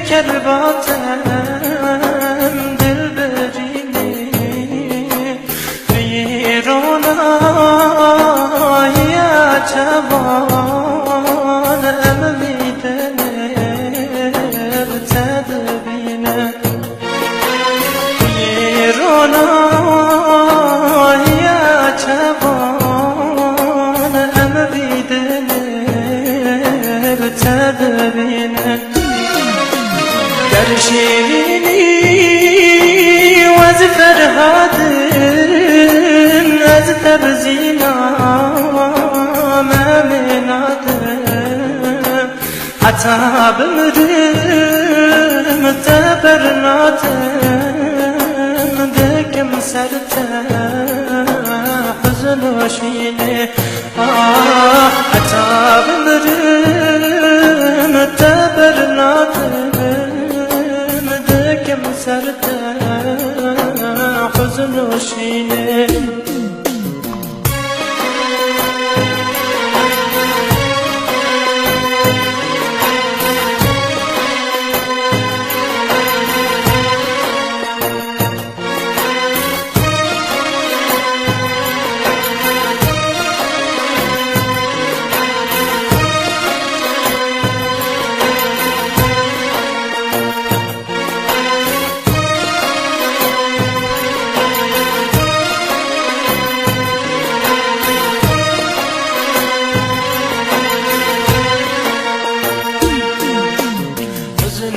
کرباتم دل برینی ویرانای جوان امیدنر تدبینه ویرانای جوان امیدنر تدبینه در شیرینی و از فرهادن از تبزینام امینادم حتی بمرم تبرنادم دکم سرتا حزن و شینه حتی بمرم تبرنادم سرتا حزن و شینه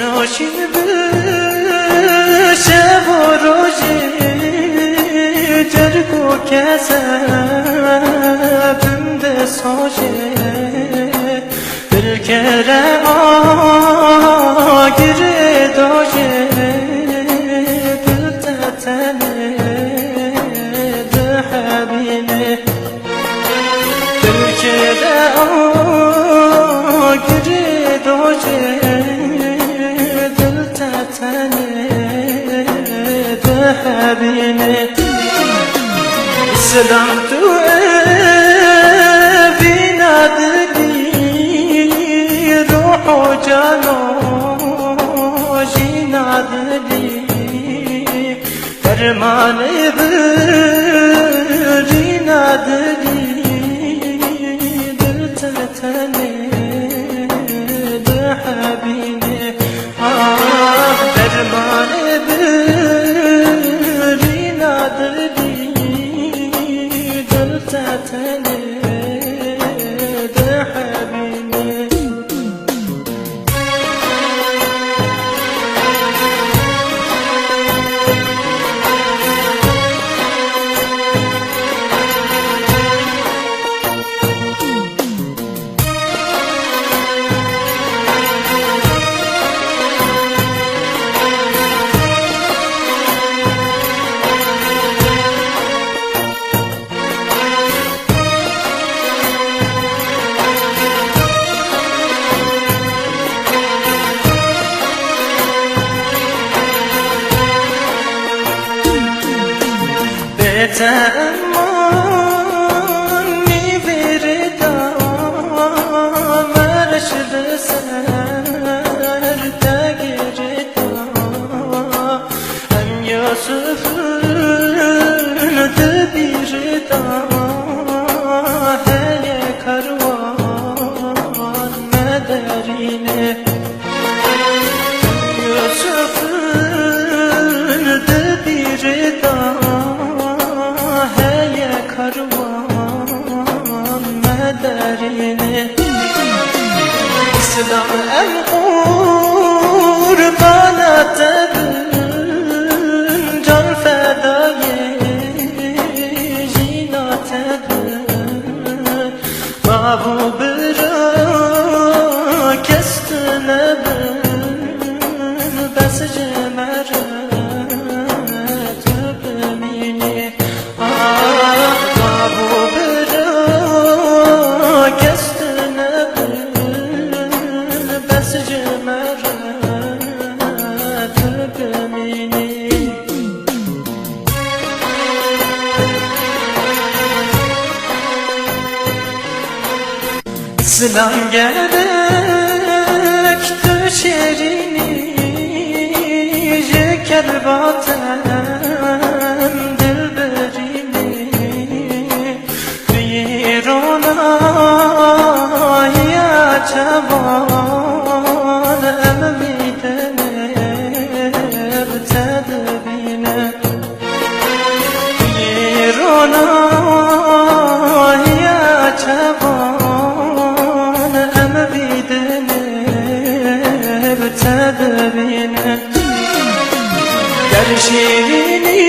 ناشین بشه و روژه جرگ و کسبم ده ساشه بلکره آگره داشه دلتتنه ده حبینه بلکره آگره داشه حبيني سلام تو فينا دلي روح وجانو جينا دلي فرماني برينا دلي دلتتني ده حبيني فرماني تأمني بردا مرش بسر تقردا هم يوسف دبيردا هيا كروان مدرينه يوسف دبيردا İslam el kurbana tedin can fedayı jina tedin babu bira kestine bin bes cemere tübemini babu bira kestine Selam gerek tu şerini جوان أميدني بتدبينه يرونا يا جوان أميدني بتدبينه در شیرینی